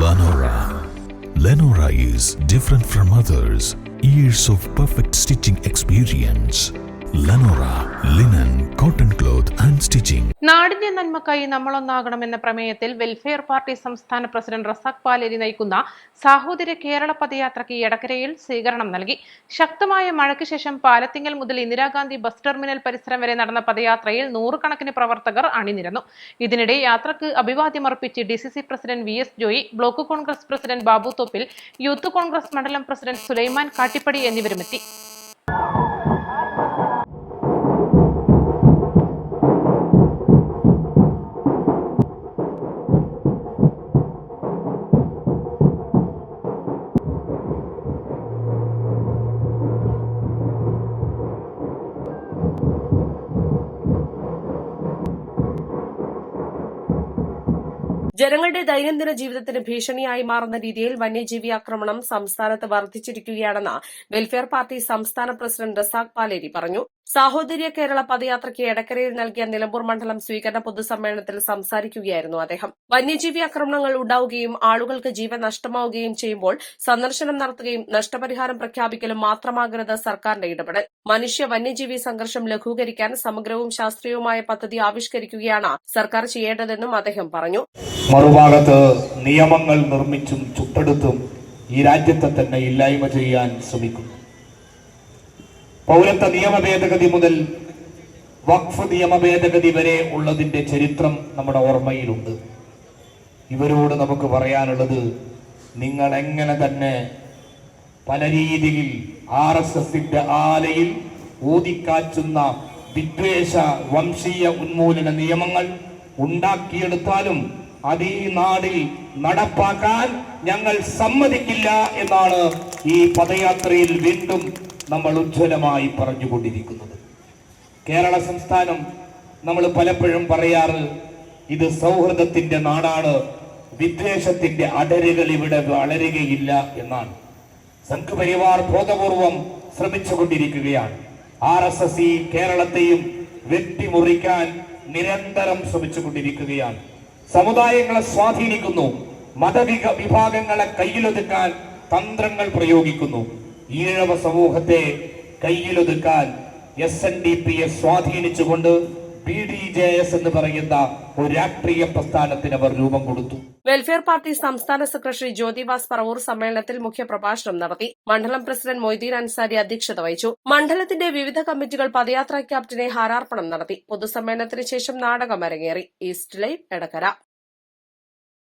Lenora. Lenora is different from others. Years of perfect stitching experience. Lenora, linen, cotton cloth and stitching. നാടിന്റെ നന്മക്കായി നമ്മളൊന്നാകണമെന്ന പ്രമേയത്തിൽ welfare party സംസ്ഥാന president Razak Paleri നയിക്കുന്ന സാഹോദര്യ കേരള പദയാത്രയ്ക്ക് എടക്കരയിൽ സ്വീകരണം നൽകി. ശക്തമായ മഴയ്ക്ക് ശേഷം പാലത്തിങ്ങൽ മുതൽ ഇന്ദിരാഗാന്ധി ബസ് ടെർമിനൽ പരിസരം വരെ നടന്ന പദയാത്രയിൽ നൂറുകണക്കിന് പ്രവർത്തകർ അണിനിരന്നു. ഇതിനിടെ യാത്രക്ക് അഭിവാദ്യമർപ്പിച്ച് DCC president VS Joy, block Congress president Babu Thoppil, youth Congress മണ്ഡലം പ്രസിഡന്റ് സുലൈമാൻ കാട്ടിപ്പടി എന്നിവരുമെത്തി. ജനങ്ങളുടെ ദൈനംദിന ജീവിതത്തിന് ഭീഷണിയായി മാറുന്ന രീതിയിൽ വന്യജീവി ആക്രമണം സംസ്ഥാനത്ത് വർദ്ധിച്ചിരിക്കുകയാണെന്ന് വെൽഫെയർ പാർട്ടി സംസ്ഥാന പ്രസിഡന്റ് റസാഖ് പാലേരി പറഞ്ഞു. സാഹോദര്യ കേരള പദയാത്രയ്ക്ക് എടക്കരയിൽ നൽകിയ നിലമ്പൂർ മണ്ഡലം സ്വീകരണ പൊതുസമ്മേളനത്തിൽ സംസാരിക്കുകയായിരുന്നു അദ്ദേഹം. വന്യജീവി ആക്രമണങ്ങൾ ഉണ്ടാവുകയും ആളുകൾക്ക് ജീവൻ നഷ്ടമാവുകയും ചെയ്യുമ്പോൾ സന്ദർശനം നടത്തുകയും നഷ്ടപരിഹാരം പ്രഖ്യാപിക്കലും മാത്രമാകരുത് സർക്കാരിന്റെ ഇടപെടൽ. മനുഷ്യ വന്യജീവി സംഘർഷം ലഘൂകരിക്കാൻ സമഗ്രവും ശാസ്ത്രീയവുമായ പദ്ധതി ആവിഷ്കരിക്കുകയാണ് സർക്കാർ ചെയ്യേണ്ടതെന്നും അദ്ദേഹം പറഞ്ഞു. മറുഭാഗത്ത് നിയമങ്ങൾ നിർമ്മിച്ചും ചുട്ടെടുത്തും ഈ രാജ്യത്തെ തന്നെ ഇല്ലായ്മ ചെയ്യാൻ ശ്രമിക്കുന്നു. പൗരത്വ നിയമ ഭേദഗതി മുതൽ വഖഫ് നിയമ ഭേദഗതി വരെ ഉള്ളതിന്റെ ചരിത്രം നമ്മുടെ ഓർമ്മയിലുണ്ട്. ഇവരോട് നമുക്ക് പറയാനുള്ളത്, നിങ്ങൾ എങ്ങനെ തന്നെ പല രീതിയിൽ RSSന്റെ ആലയിൽ ഊതിക്കാച്ചുന്ന വിദ്വേഷ വംശീയ ഉന്മൂലന നിയമങ്ങൾ ഉണ്ടാക്കിയെടുത്താലും അത് ഈ നാടിൽ നടപ്പാക്കാൻ ഞങ്ങൾ സമ്മതിക്കില്ല എന്നാണ് ഈ പദയാത്രയിൽ വീണ്ടും നമ്മൾ ഉജ്ജ്വലമായി പറഞ്ഞുകൊണ്ടിരിക്കുന്നത്. കേരള സംസ്ഥാനം നമ്മൾ പലപ്പോഴും പറയാറ്, ഇത് സൗഹൃദത്തിന്റെ നാടാണ്, വിദ്വേഷത്തിന്റെ അടരുകൾ ഇവിടെ വളരുകയില്ല എന്നാണ്. സംഘപരിവാർ ബോധപൂർവം ശ്രമിച്ചുകൊണ്ടിരിക്കുകയാണ്. RSS ഈ കേരളത്തെയും വെട്ടിമുറിക്കാൻ നിരന്തരം ശ്രമിച്ചുകൊണ്ടിരിക്കുകയാണ്. സമുദായങ്ങളെ സ്വാധീനിക്കുന്നു, മതവിഭാഗങ്ങളെ കയ്യിലൊതുക്കാൻ തന്ത്രങ്ങൾ പ്രയോഗിക്കുന്നു. ഈഴവ സമൂഹത്തെ കയ്യിലൊതുക്കാൻ SNDPയെ സ്വാധീനിച്ചുകൊണ്ട് BDJS എന്ന് പറയുന്ന ഒരു രാഷ്ട്രീയ പ്രസ്ഥാനത്തിന് അവർ രൂപം കൊടുത്തു. വെൽഫെയർ പാർട്ടി സംസ്ഥാന സെക്രട്ടറി ജ്യോതിവാസ് പറവൂർ സമ്മേളനത്തിൽ മുഖ്യപ്രഭാഷണം നടത്തി. മണ്ഡലം പ്രസിഡന്റ് മൊയ്തീൻ അൻസാരി അധ്യക്ഷത വഹിച്ചു. മണ്ഡലത്തിന്റെ വിവിധ കമ്മിറ്റികൾ പദയാത്രാ ക്യാപ്റ്റനെ ഹാരാർപ്പണം നടത്തി. പൊതുസമ്മേളനത്തിന് ശേഷം നാടകം അരങ്ങേറി. East live Edakkara.